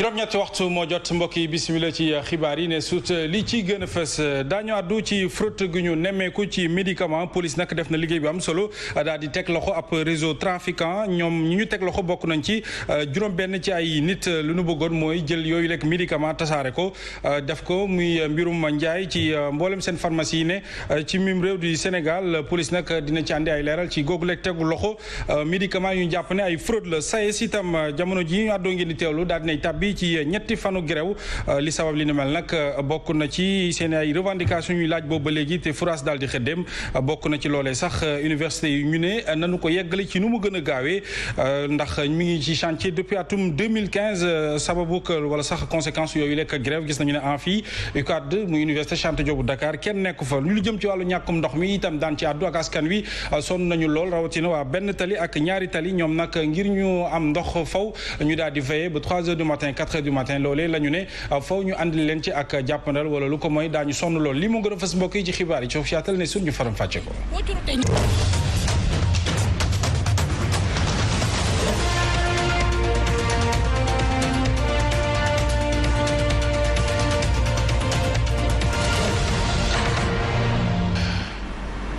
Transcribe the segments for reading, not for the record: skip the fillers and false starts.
juróom-ñetti waxtu moo jot mbokk yi bisimilah ci xibaar yi ne suut li ci gën a fës daañu àddu ci fraude gu ñu nemmeeku ci médicament police nag def na liggéey bi am solo daal di teg loxo ab réseau trafiquant ñoom ñi ñu teg loxo bokk nañ ci juróom-benn ci ay nit lu ñu bëggoon mooy jël yooyu lekk médicament tasaare ko def ko muy mbirum njaay ci mboolem seen pharmacie yi ne ci mim réew du Sénégal police nag dina ci andi ay leeral ci googu lekk tegu loxo médicament yu ñu jàpp ne ay fraude la SAES itam jamono ji ñu àddoo ngeen di teewlu daal dinay tàbbi ci ñetti fanu grève li sabab li ni mel nag bokk na ci seen ay revendication ñuy laaj boobu ba léegi te furaas daal di xëddem bokk na ci loolee sax université yi ñu ne nanu ko yeggale ci nu mu gën a gaawee ndax mi ngi ci chantier depuis atum 2015 sababu wala sax conséquence yooyu lekk grève gis nañu ne en fii UCAD muy université Cheikh Anta Diop bu Dakar kenn nekku fa lu jëm ci wàllu ñàkkum ndox mi itam daan ci àddu ak askan wi sonn nañu lool rawatina waa benn tali ak ñaari tali ñoom nag ngir ñu am ndox faw ñu daal di veiller ba 3 heures du matin 4 heures du matin loolee la ñu ne faw ñu andi leen ci ak jàppandal wala lu ko mooy daañu sonn lool li mu gën a fës mbokk yi ci xibaar yi ci yaatal ne sur ñu faram fàcce ko.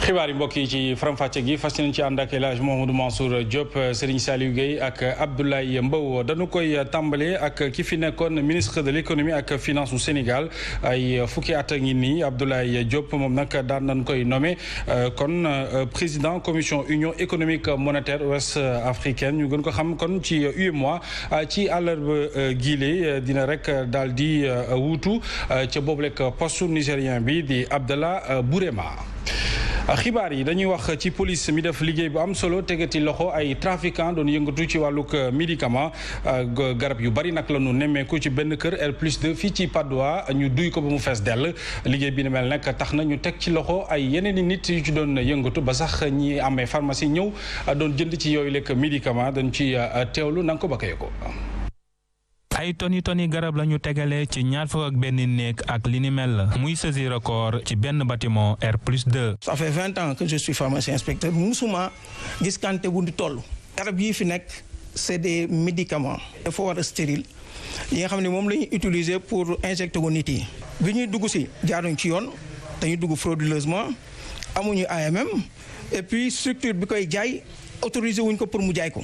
xibaar yi mbokk yi ci faram-fàcce gi fas yéene ci ànd ak El Hadj Mouhamadou Mansour Diop Serigne Saliou Gueye ak Abdoulaye Mbow dañu koy tàmbalee ak ki fi nekkoon ministre de l'économie ak finance du Sénégal ay fukki at a ngi nii Abdoulaye Diop moom nag daan nañu koy nommé kon président commission union économique monétaire ouest africaine ñu gën ko xam kon ci UEMOA ci àllarba giile dina rek daal di wuutu ca boobu rek poste nigérien bi di Abdallah Bourema. xibaar yi dañuy wax ci police mi def liggéey bu am solo tegati loxo ay trafiquant doon yëngatu ci wàllug médicament garab yu bari nag la ñu nemmeeku ci benn kër R+2 fii ci Patte d'Oie ñu duy ko ba mu fees dell liggéey bi ni mel nag tax na ñu teg ci loxo ay yeneen i nit yu ci doon yëngatu ba sax ñi amee pharmacie ñëw doon jënd ci yooyu lekk médicament dañ ci teewlu na nga ko bakkee ko. ay toni garab la ñu tegalee ci ñaar fukk ak benn néeg ak li ni mel muy saisir record ci benn bâtiment R+2. ça fait 20 ans que je suis pharmacien inspecteur musuma gis quantité bu di toll. garab yii fi nekk c'est des médicaments. dafa war a stérile yi nga xam ne moom la ñuy utiliser pour injecter ko nit yi. bi ñuy dugg si jaaruñ ci yoon dañuy dugg frauduleusement amuñu AMM et puis structure bi koy jaay autorisé wuñ ko pour mu jaay ko.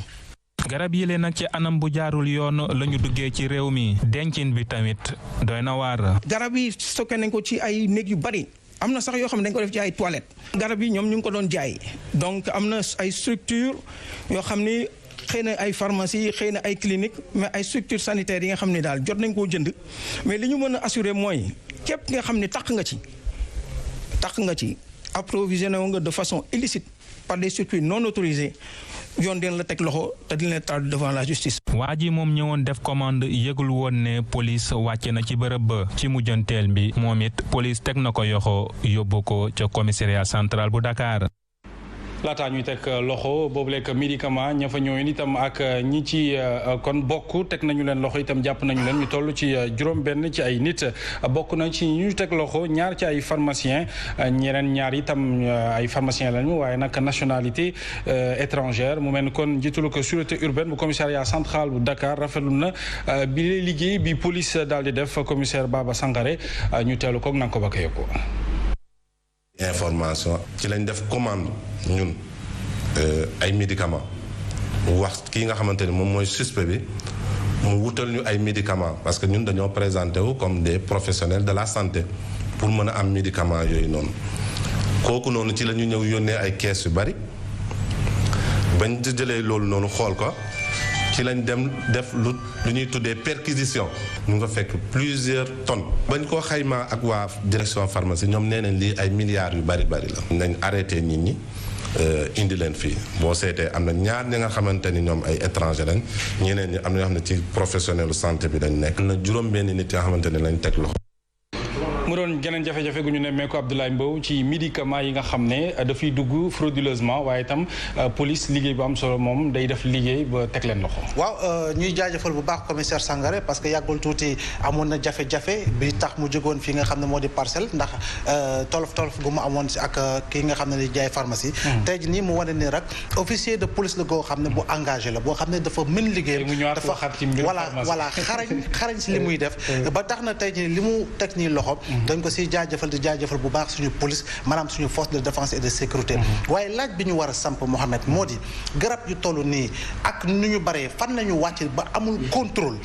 garab yi leen nag ci anam bu jaarul yoon la ñu duggee ci réew mi dencin bi tamit doy na waar. garab yi stocké nañ ko ci ay néeg yu bari am na sax yoo xam ne dañ ko def ci ay toilettes. garab yi ñoom ñu ngi ko doon jaay donc am na ay structure yoo xam ni xëy na ay pharmacie xëy na ay clinique mais ay structure sanitaires yi nga xam ne daal jot nañ koo jënd mais li ñu mën a assurer mooy képp nga xam ne takk nga ci approvisionné nga de façon illicite par des circuits non autorisés yoon dina la teg loxo te dina la traduire devant la justice. waa ji moom ñëwoon def commande yëgul woon ne police wàcce na ci bërëb ba ci mujjanteel bi moom it police teg na ko yoxo yóbbu ko ca commissariat central bu Dakar. laataa ñuy teg loxo boobu lekk médicament ña fa ñëwee itam ak ñi ci kon bokk teg nañu leen loxo itam jàpp nañu leen ñu toll ci juróom-benn ci ay nit bokk na ci ñu teg loxo ñaar ci ay pharmacien ñeneen ñaar itam ay pharmacien lañu waaye nag nationalité étrangère mu mel ni kon njiitalu ko sûreté urbaine bu commissariat central bu Dakar rafetlu na bi lay liggéey bi police daal di def commissaire Baba Sangaré ñu teelu koog na nga ko ba ko information ci lañ def commande ñun ay médicaments wax kii nga xamante ni moom mooy suspect bi mu wutal ñu ay médicaments parce que ñun dañoo présenté wu comme des professionnels de la santé pour mën a am médicaments yooyu noonu kooku noonu ci la ñu ñëw yónnee ay kees yu bari bañ jëlee loolu noonu xool ko ci lañ dem def lu ñuy tuddee perquisition ñu nga fekk plusieurs tonnes bañ koo xaymaa ak waa direction pharmacie ñoom nee nañ lii ay milliards yu bari la nañ arrêté nit ñi indi leen fii boo seetee am na ñaar ñi nga xamante ni ñoom ay étranger lañ ñeneen ñi am na ñoo xam ne ci professionnel santé bi dañ nekk na juróom benn nit nga xamante ni lañ teg loxo. mu doon geneen jafe-jafe gu ñu nemmeeku Abdoulaye Mbow ci médicament yi nga xam ne dafay dugg frauduleusement waaye itam police liggéey bu am solo moom day def liggéey ba teg leen loxo. waaw ñuy jaajëfal bu baax commissaire Sangaré parce que yàggul tuuti amoon na jafe-jafe bi tax mu jógoon fi nga xam ne moo di parcelle ndax tolof gu mu amoon si ak kii nga xam ne di jaay pharmacie. tey jii nii mu wane ni rek officier de police la goo xam ne bu engagé la boo xam ne dafa mën liggéey. dafa voilà xarañ si li muy def. ba tax na tey jii li mu teg nii loxo. dañ ko si jaajëfal di jaajëfal bu baax suñu police maanaam suñu force de défense et de sécurité. waaye laaj bi ñu war a samp Mohamed moo di garab yu toll nii ak nu ñu baree fan nañu wàcc ba amul contrôle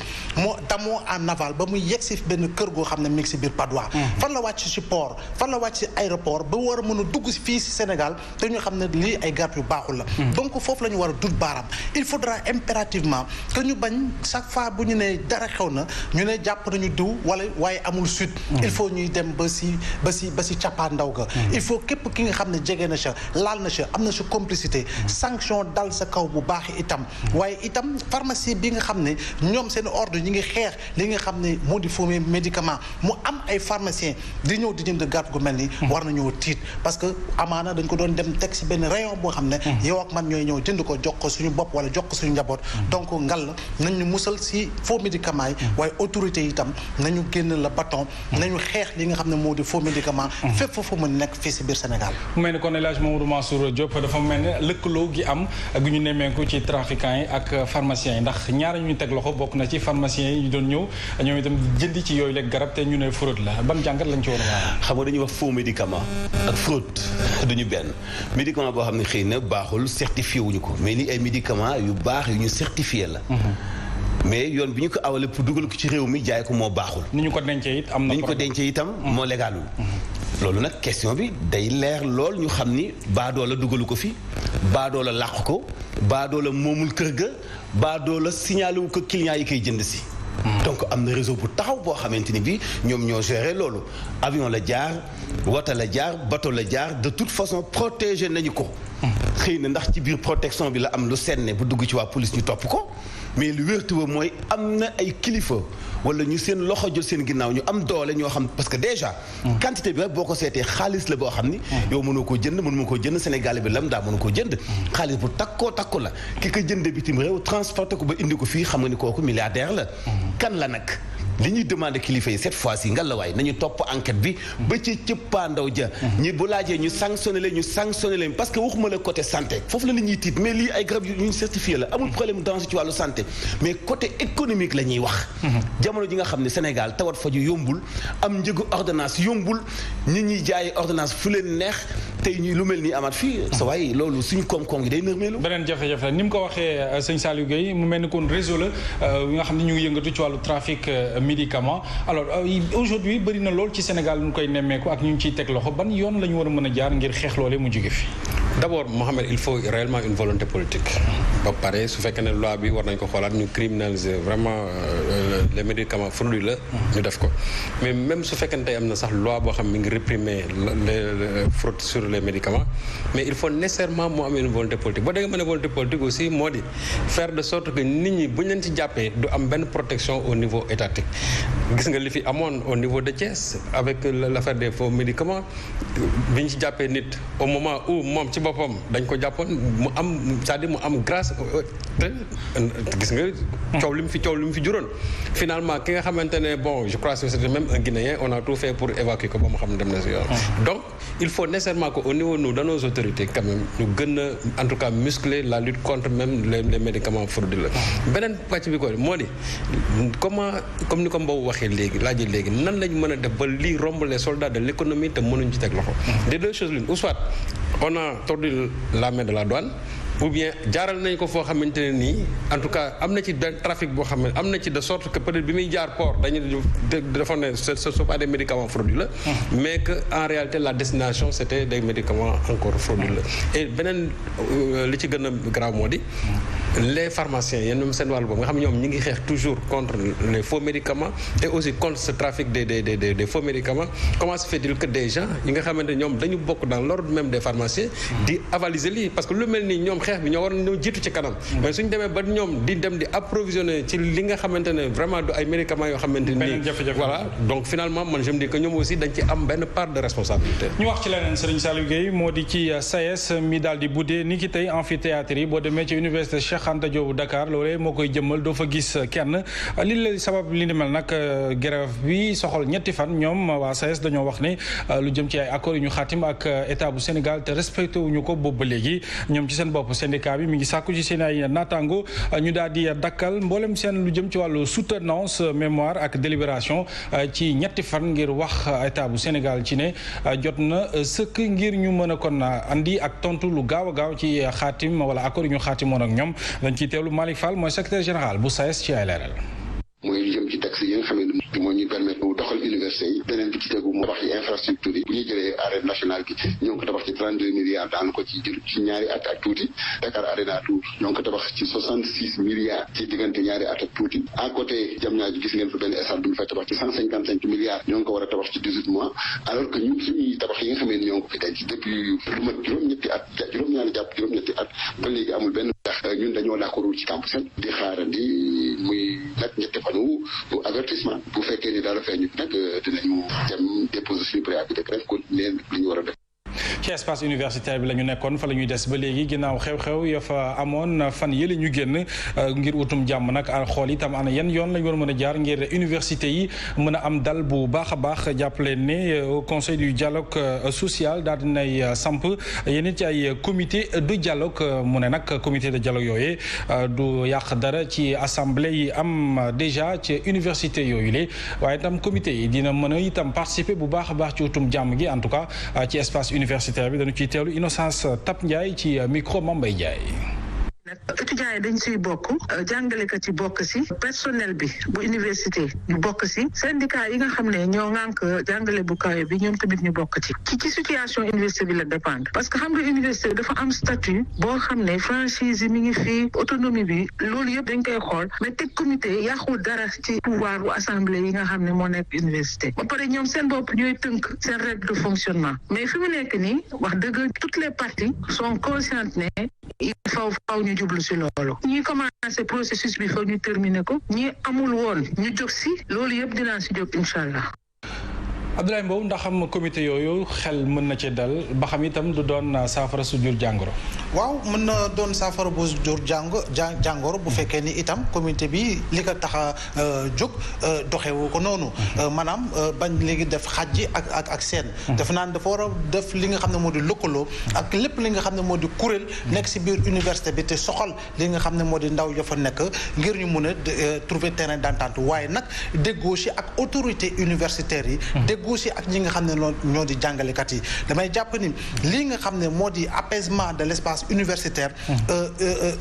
damoo en aval ba muy yegg si benn kër goo xam ne mi ngi si biir Padois. fan la wàcc si port fan la wàcc si aéroport ba war a mën a dugg si fii si Sénégal te ñu xam ne lii ay garab yu baaxul la. donc foofu la ñu war a dut baaraam il faudra impérativement que ñu bañ chaque fois bu ñu ne dara xew na ñu ne jàpp nañu diw wala waaye amul suite. il faut ñuy dem ba si cappaandaw ga. il faut képp ki nga xam ne jege na sa laal na sa am na sa complicité sanction dal sa kaw bu baax itam waaye itam pharmacie bi nga xam ne ñoom seen ordre ñi ngi xeex li nga xam ne moo di faux médicament mu am ay pharmacien di ñëw di jënd garab gu mel ni war nañoo tiit parce que amaana dañ ko doon dem teg si benn rayon boo xam ne yow ak man ñooy ñëw jënd ko jox ko suñu bopp wala jox ko suñu njaboot donc ngal nañ ñu musal si faux médicament yi waaye autorité yi itam nañu génn la bâton nañu xeex li nga xam ne moo di faux médicament fépp foofu mën nekk fii si biir Sénégal. mu mel ni kon El Hadj Mamadou Mansour Diop dafa mel ne lëkkaloo gi am gu ñu nemmeeku ci trafiquants yi ak pharmaciens yi ndax ñaar ñu teg loxo bokk na ci pharmaciens yi ñu doon ñëw ñoom itam jëndi ci yooyu lekk garab te ñu ne fraude la ban jàngat lañ ci war a xam nga dañuy wax faux médicament ak fraude duñu benn médicament boo xam ne xëy na baaxul certifié wuñu ko mais ni ay médicament yu baax yu ñu certifié la. mais yoon bi ñu ko awale pour dugal ko ci réew mi jaay ko moo baaxul. ni ñu ko dencee it am na. ni ñu ko dencee itam moo légalul. loolu nag question bi day leer lool ñu xam ni baadoola dugalu ko fi baadoola làq ko baadoola moomul kër ga baadoola signalé wu ko client yi koy jënd si. donc am na réseau bu taxaw boo xamante ni bi ñoom ñoo géré loolu avion la jaar wata la jaar bateau la jaar de toute façon protégé nañu ko. xëy na ndax ci biir protection bi la am lu senne bu dugg ci waa police ñu topp ko mais lu wértu ba mooy am na ay kilifa wala ñu seen loxo jël seen ginnaaw ñu am doole ñoo xam parce que déjà quantité bi rek boo ko seetee xaalis la boo xam ni yow mënoo koo jënd mënu ma koo jënd Sénégal bi lam daa mënu koo jënd xaalis bu takku la ki ko jënde bitim réew transporté ko ba indi ko fii xam nga ni kooku milliardaire la kan la nag li ñuy demandé kilifa yi cette fois-ci ngallaawaay nañu topp enquête bi ba ci cëppaandaw ja ñi bu laajee ñu sanctionné leen parce que waxuma la côté santé foofu la ñuy tiit mais lii ay garab yu ñu certifié la amul problème danger ci wàllu santé mais côté économique la ñuy wax. jamono ji nga xam ne Sénégal tawat faju yombul am njëgu ordonnance yombul nit ñuy jaayee ordonnance fu leen neex tey ñuy lu mel nii amaat fii. sa waay loolu suñu koom-koom gi day nërmeelu. beneen jafe-jafe la ni mu ko waxee sëñ Saliou Gueye mu mel ni kon réseau la yi nga xam ne ñu ngi yëngatu ci wàllu trafic médicament alors aujourd'hui bëri na lool ci Sénégal ñu koy nemmeeku ak ñu ngi ciy teg loxo ban yoon la ñu war a mën a jaar ngir xeex loolee mu jóge fi. D'abord Mohamed il faut réellement une volonté politique ba pare su fekkee ne loi bi war nañ ko xoolaat ñu criminaliser vraiment les médicaments frauduleux ñu def ko mais même su fekkee ne tey am na sax loi boo xam mi ngi réprimer les fraudes sur les médicaments mais il faut nécessairement moo am une volonté politique boo déggee ma ne volonté politique aussi moo di faire de sorte que nit ñi bu ñu leen ci jàppee du am benn protection au niveau étatique gis nga li fi amoon au niveau de Thiès avec l'affaire des faux médicaments bi ñu ci jàppee nit au moment où moom ci boppam dañ ko jàppoon mu am c'est-à-dire mu am grâce te gis nga coow li mu fi juróon finalement ki nga xamante ne bon je crois que c'était même un Guinéen on a tout fait pour évacuer ko ba mu xam ne dem na si yoon donc il faut nécessairement que au niveau de nos autorités quand même ñu gën a en tout cas muscler la lutte contre même les médicaments frauduleux beneen pàcc bi ko moo di comme ni ko Mbow waxee léegi laajee léegi nan lañ mën a def ba lii romb les soldats de l'économie te mënuñ ci teg loxo des deux choses l'une ou soit on a tordu la main de la douane ou bien jaaral nañ ko foo xamante ne nii en tout cas am na ci benn trafic boo xam ne am na ci de sorte que peut-être bi muy jaar port dañu defoon ne ce sont pas des médicaments frauduleux mais que en réalité la destination c'était des médicaments encore frauduleux et beneen li ci gën a grave moo di les pharmaciens yéen ñoom seen wàllu boobu nga xam ne ñoom ñi ngi xeex toujours contre les faux médicaments et aussi contre ce trafic des faux médicaments comment se fait-il que des gens yi nga xamante ne ñoom dañu bokk dans l'ordre même des pharmaciens di avaliser lii parce que lu mel ni ñoom xeex bi ñoo war ñoo jiitu ci kanam mais suñ demee ba ñoom di dem di approvisionner ci li nga xamante ne vraiment du ay médicaments yoo xamante ni voilà donc finalement man je me dis que ñoom aussi dañ ci am benn part de responsabilité. ñu wax ci leneen Serigne Saliou Gueye moo di ci SAES mi daal di buddee ni ki tey amphithéâtre yi boo demee ci université Cheikh Anta Diop Dakar loolee moo koy jëmmal doo fa gis kenn li la sabab li ni mel nag grève bi soxal ñetti fan ñoom waa SAES dañoo wax ne lu jëm ci ay accords yu ñu xaatim ak état bu Sénégal te respecté wuñu ko boobu ba léegi ñoom ci seen bopp syndicat bi mi ngi sàkku ci seen ay naataango ñu daal di dakkal mboolem seen lu jëm ci wàllu soutenance mémoire ak délibération ci ñetti fan ngir wax état bu Sénégal ci ne jot na sëkk ngir ñu mën a kon andi ak tontu lu gaaw a gaaw ci xaatim wala accord yu ñu xaatimoon ak ñoom dañ ciy teewlu Malick Fall mooy secrétaire général bu SAES ci ay leeral. mooy lu jëm ci taxes yi nga xam ne moo ñuy permettre bu doxal université yi beneen bi ci tegu mu tabax ci infrastructure yi bu ñuy jëlee arène nationale bi ñoo ngi ko tabax ci 32 milliards daan ko ci jël ci ñaari at ak tuuti Dakar Arena Tour ñoo ngi ko tabax ci 66 milliards ci diggante ñaari at ak tuuti à côté Diamniadio gis ngeen fa benn stade bu ñu fay tabax ci 155 milliards ñoo ngi ko war a tabax ci 18 mois alors que ñun suñuy tabax yi nga xam ne ñoo ngi ko fi denc depuis lu mat juróom-ñetti at juróom-ñaari jàpp juróom-ñetti at ba léegi amul benn ndax ñun dañoo d'accordul ci campus di xaarandi muy nag ñetti fanu avertissement bu fekkee ni daal feeñu nag dinañu dem déposer suñu préavis de grève kon leen li ñu war a def. ci espace universitaire bi la ñu nekkoon fa la ñuy des ba léegi ginnaaw xew-xew ya fa amoon fan yële ñu génn ngir utum jàmm nag xool itam ana yan yoon la ñu war a mën a jaar ngir université yi mën a am dal bu baax a baax jàppale ne au conseil du dialogue social daal dinay samp yeneen ci ay comité de dialogue mu ne nag comité de dialogue yooyu du yàq dara ci assemblée yi am déjà ci université yooyu la waaye itam comité yi dina mën a itam participer bu baax a baax ci utum jàmm gi en tout cas ci espace universitaire bi dañu ciy teewlu Innocence Tap Ndiaye ci micro Mambay Ndiaye. étudiants yi dañ siy bokk jàngalekat yi bokk si personnel bi bu université ñu bokk si syndicat yi nga xam ne ñoo ŋànk jàngale bu kawe bi ñoom tamit ñu bokk ci situation université bi la dépendre parce que xam nga université dafa am statut boo xam ne franchise yi mi ngi fii autonomie bi loolu yëpp dañ koy xool mais teg comité yàqul dara ci pouvoir bu assemblée yi nga xam ne moo nekk université ba pare ñoom seen bopp ñooy tënk seen règle de fonctionnement mais fi mu nekk nii wax dëgg toutes les parties sont conscientes ne il faut ñu jublu si loolu ñi commencé processus bi foog ñu terminer ko ñi amul woon ñu jóg si loolu yëpp dinaa si jóg incha allah. Abdoulaye Mbow ndax am comité yooyu xel mën na ci dal ba xam itam du doon saafara su jur jàngoro. waaw mën na doon saafara bu jur jàngoro bu fekkee ni itam comité bi li ko tax a jóg doxewu ko noonu. maanaam bañ léegi def xàjji ak seen. def naan dafa war a def li nga xam ne moo di lëkkaloo ak lépp li nga xam ne moo di kuréel nekk si biir université bi te soxal li nga xam ne moo di ndaw ya fa nekk ngir ñu mun a trouver terrain d'entente waaye nag déggoo si ak autorité universitaire yi. aussi ak ñi nga xam ne ñoo di jàngalekat yi damay jàpp ni lii nga xam ne moo di apaisement de l'espace universitaire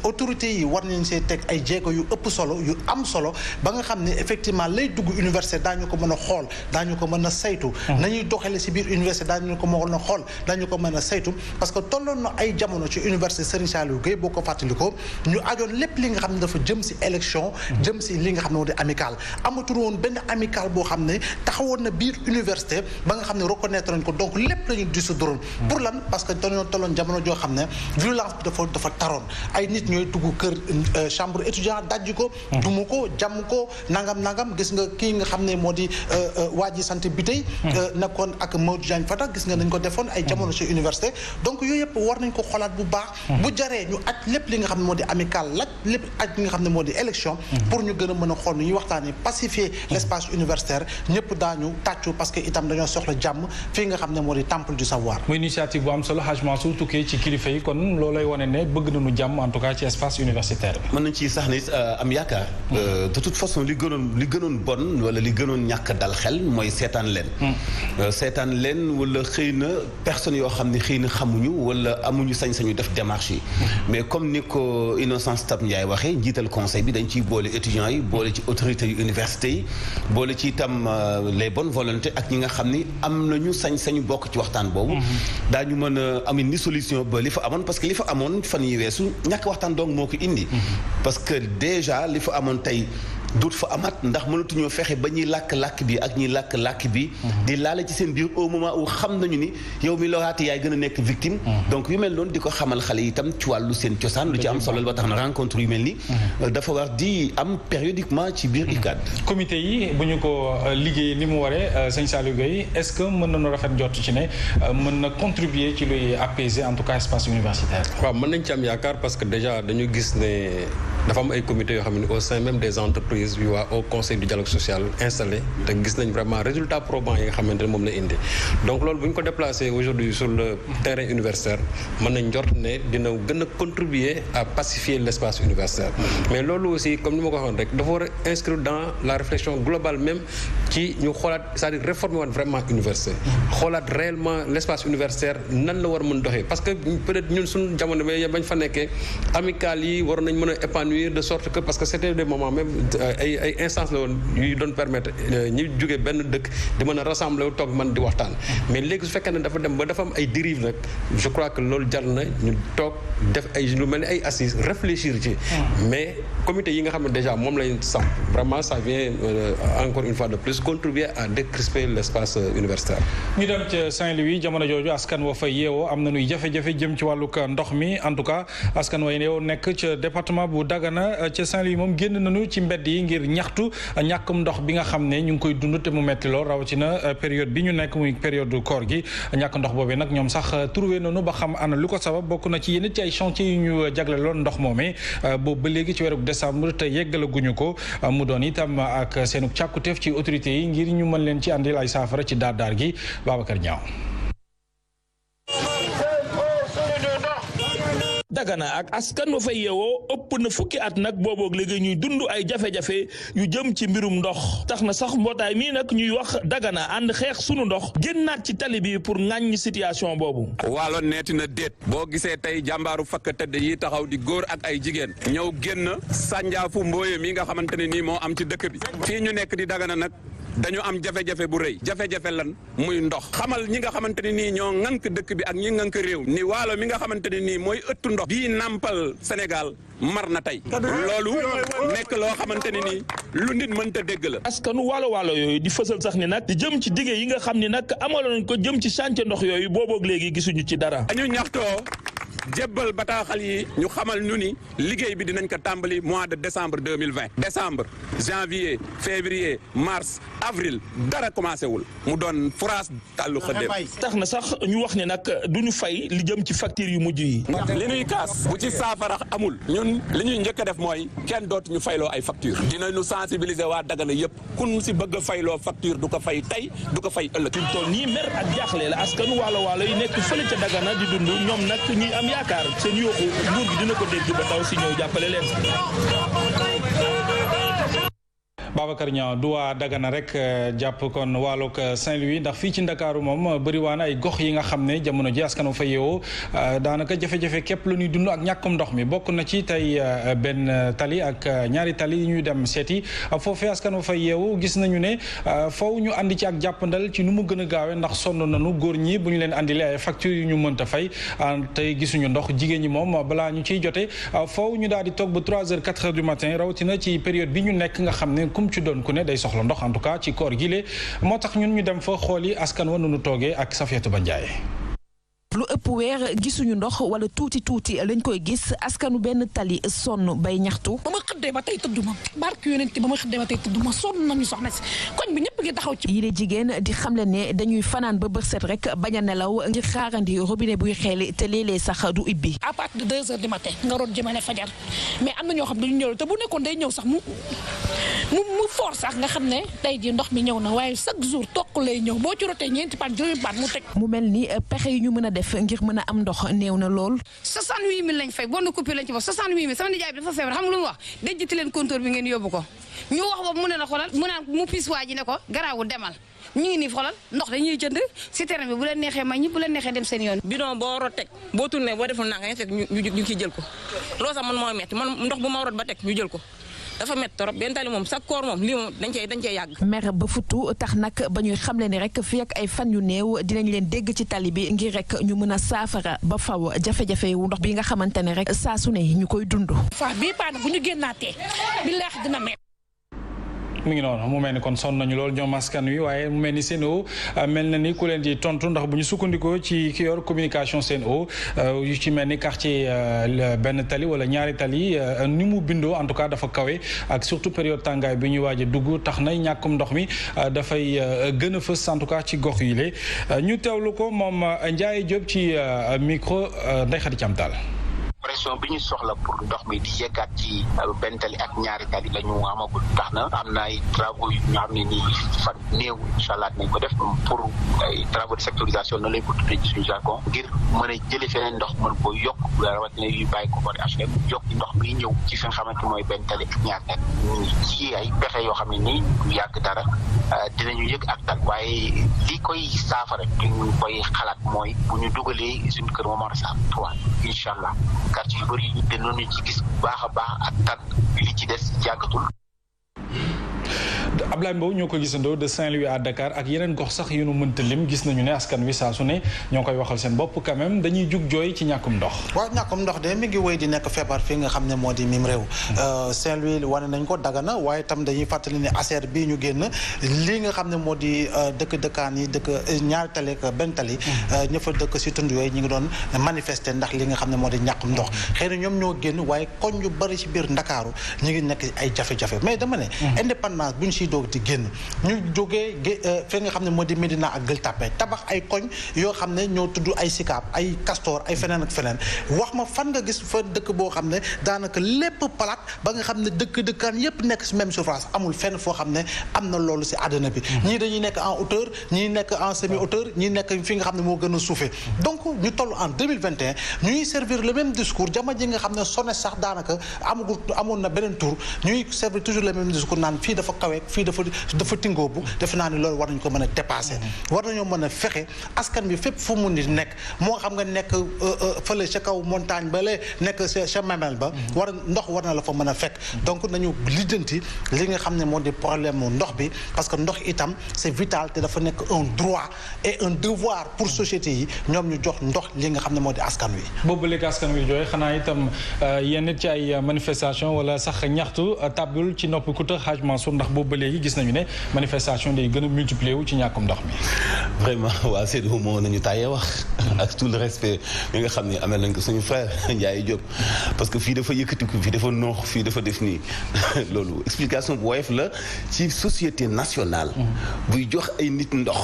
autorités yi war nañ see teg ay jéego yu ëpp solo yu am solo ba nga xam ne effectivement lay dugg université daañu ko mën a xool daañu ko mën a saytu nañuy doxale si biir université daañu ko mën a xool daañu ko mën a saytu parce que tolloon na ay jamono ci université Serigne Saliou Gueye boo ko fàttalikoo ñu ajoon lépp li nga xam ne dafa jëm si élection jëm si li nga xam ne moo di amical amatul woon benn amical boo xam ne taxawoon na biir université ba nga xam ne reconnaître nañ ko donc lépp lañu di su doroon pour lan parce que dañoo tolloon jamono joo xam ne violence bi dafa taroon ay nit ñooy dugg kër chambre étudiant dajji ko dumu ko jàmm ko nangam gis nga kii nga xam ne moo di waa ji sant bi tey nekkoon ak Maodo Diagne Fada gis nga nañ ko defoon ay jamono ci université donc yooyu yëpp war nañ ko xoolaat bu baax bu jaree ñu aj lépp li nga xam ne moo di amical laj lépp aj li nga xam ne moo di élection pour ñu gën a mën a xool nu ñuy waxtaanee pacifier l'espace universitaire ñëpp daañu tàccu parce que itam dañoo soxla jàmm fii nga xam ne moo di temple du savoir. muy initiative bu am solo Hadj Mansour tukkee ci kilifa yi kon loolay wane ne bëgg nañu jàmm en tout cas ci espace universitaire bi. mën nañ ci sax ni am yaakaar. de toute façon li gënoon bon wala li gënoon ñàkk dal xel mooy seetaan leen. seetaan leen wala xëy na personnes yoo xam ne xëy na xamuñu wala amuñu sañ-sañu def démarche yi. mais comme ni ko Innocence Tab Ndiaye waxee njiital conseil bi dañ ciy boole étudiants yi boole ci autorités yu université yi boole ci itam les bonnes volontés ak ñi nga xam ni am nañu sañ-sañu bokk ci waxtaan boobu. daañu mën a am ni solution ba li fa amoon parce que li fa amoon fan yi weesu ñàkk waxtaan donc moo ko indi. parce que déjà li fa amoon tey duut fa amaat ndax mënatuñoo fexe ba ñuy làkk-làkk bi ak ñuy làkk-làkk bi di laale ci seen biir au moment où xam nañu ni yow mi loraate yaay gën a nekk victime donc yu mel noonu di ko xamal xale yi itam ci wàllu seen cosaan lu ci am solo ba tax na rencontre yu mel ni dafa war di am périodiquement ci biir UCAD. comité yi bu ñu ko liggéey ni mu waree sëñ Saliou Gueye est-ce que mën nañu rafet jot ci ne mën na contribuer ci luy apaiser en tout cas espace universitaire. waaw mën nañ ci am yaakaar parce que déjà dañu gis ne dafa am ay comités yoo xam ne au sein même des entreprises yu waa au conseil du dialogue social installé te gis nañ vraiment résultat probant yi nga xamante ne moom la indi donc loolu bu ñu ko déplacé aujourd'hui sur le terrain universitaire mën nañ njort ne dina gën a contribuer à pacifier l'espace universitaire mais loolu aussi comme ni ma ko waxoon rek dafa war a inscrire dans la réflexion globale même ci ñu xoolaat c'est-à-dire réformer waat vraiment université xoolaat réellement l'espace universitaire nan la war a mën doxee parce que peut-être ñun suñu jamono bañ fa nekkee amicales yi waroon nañ mën a épanouir de sorte que parce que c'était des moments même ay instances la woon yu doon permettre ñi jógee benn dëkk di mën a rassembler wu toog mën di waxtaan mais léegi su fekkee ne dafa dem ba dafa am ay dérives nag je crois que loolu jar na ñu toog def ay lu mel ni ay assises réfléchir ci mais comité yi nga xam ne déjà moom lañ samp vraiment ça vient encore une fois de plus contribuer à décrisper l'espace universitaire. ñu dem ca Saint-Louis jamono jooju askan wa fa yeewoo am na nuy jafe-jafe jëm ci wàllug ndox mi en tout cas askan wa yeewoo nekk ca département bu Dagana ca Saint-Louis moom génn nañu ci mbedd yi ngir ñaxtu ñàkkum ndox bi nga xam ne ñu ngi koy dund te mu metti lool rawatina période bi ñu nekk muy période koor gi ñàkk ndox boobee nag ñoom sax trouvé nañu ba xam ana lu ko sabab bokk na ci yenn ci ay chantier yu ñu jagle loon ndox moomee boobu ba léegi ci weeru décembre te yeggalaguñu ko mu doon itam ak seenu càkkuteef ci autorités yi ngir ñu mën leen ci andil ay saafara ci daar gi Babacar Niaw. Dagana ak askan wa fa yeewoo ëpp na fukki at nag booboog léegi ñuy dund ay jafe-jafe yu jëm ci mbirum ndox tax na sax mbootaay mii nag ñuy wax Dagana ànd xeex sunu ndox génnaat ci tali bi pour ŋàññi situation boobu. waalo neeti na déet boo gisee tey jàmbaaru fakk tëdd yi taxaw di góor ak ay jigéen ñëw génn sànjaafu mbooye mi nga xamante ne nii moo am ci dëkk bi fii ñu nekk di Dagana nag dañu am jafe-jafe bu rëy jafe-jafe lan muy ndox xamal ñi nga xamante ne nii ñoo ŋànk dëkk bi ak ñi ŋànk réew ni waalo mi nga xamante ne nii mooy ëttu ndox bii nàmpal Sénégal mar na tey loolu nekk loo xamante ne nii lu nit mënta dégg la. askanu waalo yooyu di fësal sax ni nag di jëm ci dige yi nga xam ni nag amaloon ko jëm ci chantier ndox yooyu booboog léegi gisuñu ci dara. dañu ñaxtoo jébbal bataaxal yi ñu xamal ñu ni liggéey bi dinañ ko tàmbali mois de décembre 2020 décembre janvier février mars avril dara commencé wul mu doon France tàllu xëddéem. tax na sax ñu wax ne nag du ñu fay li jëm ci facture yu mujj yi. li ñuy kaas bu ci saafara amul ñun li ñuy njëkk a def mooy kenn dootu ñu fayloo ay facture dinañu sensibiliser waa Dagana yëpp kun si bëgg a fayloo facture du ko fay tey du ko fay ëllëg. fi mu toll nii mer ak jaaxle la askanu waalo yi nekk fële ca Dagana di dund ñoom nag ñuy am yaakaar seen yooxu nguur gi dina ko dégg ba taw si ñëw jàppale leen. Babacar Niang du waa Dagana rek jàpp kon waaloog Saint-Louis ndax fii ci Ndakaaru moom bëriwaan ay gox yi nga xam ne jamono ji askan fa yeewoo daanaka jafe-jafe képp la ñuy dund ak ñàkkum ndox mi bokk na ci tey benn tali ak ñaari tali yi ñuy dem seeti foofee askan fa yeewoo gis nañu ne faw ñu andi ci ak jàppandal ci nu mu gën a gaawee ndax sonn nañu góor ñi bu ñu leen andilee ay factures yu ñu mënta fay tey gisuñu ndox jigéen ñi moom balaa ñu ciy jote faw ñu daal di toog ba 3h 4h du matin rawatina ci période bi ñu nekk nga xam ne ci doon ku ne day soxla ndox en tout cas ci koor gi moo tax ñun ñu dem fa xool yi askan wa nu toogee ak Safiatou Ba Ndiaye. lu ëpp weer gisuñu ndox wala tuuti lañ koy gis askanu benn tali sonn bay ñaxtu. ba ma xëddee ba tey tëdduma barke yonent ba ma xëddee ba tey tëdduma sonn nañu soxna si koñ bi ñëpp ngi taxaw ci. yile jigéen di xamle ne dañuy fanaan ba bët set rek bañ a nelaw ngir xaarandi robinet buy xeeli te léeg-léeg sax du ibbi. à partir de 2h du matin nga roon jëmale fajar mais am na ñoo xam ne duñu ñëw te bu nekkoon day ñëw sax mu fort sax nga xam ne tey ji ndox mi ñëw na waaye chaque jour tokk lay ñëw boo ci rotee ñeenti paat juróomi paat mu teg. mu mel ni pexe yi ñu mën a def ngir mën a am ndox néew na lool. 68000 lañ fay bon coupé lañ ci wax 68000 sama nijaay bi dafa feebar xam lu mu wax denjati leen compteur bi ngeen yóbbu ko ñu wax boobu mu ne la xoolal mu naan mu piis waa ji ne ko garaawul demal ñu ngi nii xoolal ndox dañuy jënd si terrain bi bu leen neexee may ñi bu leen neexee dem seen yoon. bidon boo rot teg boo tourné boo deful nanga nga fekk ñu ciy jël ko loolu sax man mooy metti man ndox bu ma rot ba teg ñu jël ko dafa métti trop benn tali moom chaque koor moom lii moom dañ cee yàgg. mer ba futu tax nag ba ñuy xamle ni rek fii ak ay fan yu néew dinañ leen dégg ci tali bi ngir rek ñu mën a saafara ba faw jafe-jafe wu ndox bi nga xamante ne rek saa su ne ñu koy dund. bii paana bu ñu génnaatee bi leex dina métti. mu ngi noonu mu mel ni kon sonn nañu lool ñoom askan wi waaye mu mel ni Sen'Eau mel na ni ku leen di tontu ndax bu ñu sukkandikoo ci ki yor communication Sen'Eau yu ci mel ni quartier benn tali wala ñaari tali ni mu bindoo en tout cas dafa kawe ak surtout période tàngaay bi ñuy waaj a dugg tax na ñàkkum ndox mi dafay gën a fës en tout cas ci gox yi le ñu teewlu ko moom Ndiaye Diop ci micro Ndeye Khady Thiam Tall. pression bi ñu soxla pour ndox mi di yeggaat ci benn tali ak ñaari tali la ñu amagul tax na am na ay travaux yu ñu xam ne nii fan néew incha allah dinañ ko def pour ay travaux de sectorisation noonu lañ ko tuddee ci suñu jargon ngir mën a jëlee feneen ndox mën ko yokk rawatina yu bàyyi ko bari HLM yokk ndox mi ñëw ci fi nga xamante mooy benn tali ak ñaari tali ñu ci ay pexe yoo xam ne nii du yàgg dara dinañu yëg ak dal waaye li koy saafara ñu koy xalaat mooy bu ñu dugalee suñu kër Momar Sarr 3 incha allah quartier yu bëri te noonu ci gis bu baax a baax ak tan li ci des jàggatul. Ablaye Mbow ñoo ko gisandoo de Saint-Louis à Dakar ak yeneen gox sax yu nu mënta lim gis nañu ne askan wi saa su ne ñoo koy waxal seen bopp quand même dañuy jug jooy ci ñàkkum ndox. waaw ñàkkum ndox de mi ngi wéy di nekk feebar fii nga xam ne moo di mim réew Saint-Louis wane nañ ko Dagana waaye tam dañuy fàttali ne ASER bii ñu génn lii nga xam ne moo di dëkkaan yi dëkk ñaari tali ak benn tali ña fa dëkk si tund yooyu ñu ngi doon manifester ndax li nga xam ne moo di ñàkkum ndox xëy na ñoom ñoo génn waaye koñ yu bari ci biir Ndakaaru ñu ngi nekk ay jafe-jafe mais dama ne indépendance bu ñu siy doog di génn ñu jógee fi nga xam ne moo di Médina ak Gueule Tapée tabax ay koñ yoo xam ne ñoo tudd ay Sicap ay Castor ay feneen ak feneen wax ma fan nga gis fa dëkk boo xam ne daanaka lépp palaat ba nga xam ne dëkkaan yépp nekk si même surface amul fenn foo xam ne am na loolu si àddina bi ñii dañuy nekk en hauteur ñii nekk en semi hauteur ñii nekk fi nga xam ne moo gën a suufee donc ñu toll en 2021 ñuy servir le même discours jamono ji nga xam ne SONES sax daanaka amoon na beneen tour ñuy servir toujours le même discours naan fii dafa kawe fii dafa tingoobu defe naa ni loolu war nañu ko mën a dépasser war nañoo mën a fexe askan bi fépp fu mu ni nekk moo xam nga nekk fële ca kaw montagne ba lee nekk ca Mamel ba ndox war na la fa mën a fekk donc nañu lijjanti li nga xam ne moo di problème mu ndox bi parce que ndox itam c'est vital te dafa nekk un droit et un devoir pour société yi ñoom ñu jox ndox li nga xam ne moo di askan wi boobu léegi askan wi jooy xanaa itam yenn ci ay manifestation wala sax ñaxtu tabul ci nopp ku tëx Hadj Mansour ndax boobu ba léegi gis nañu ne manifestation day gën a multiplier wu ci ñàkkum ndox mi. vraiment waa Seydou moo nañu tàyyee wax ak tout le respect mi nga xam ne amee nañ ko suñu frère Ndiaye Diop parce que fii dafa yëkkatiku fii dafa noox fii dafa def nii loolu explication bu woyof la ci société nationale. buy jox ay nit ndox.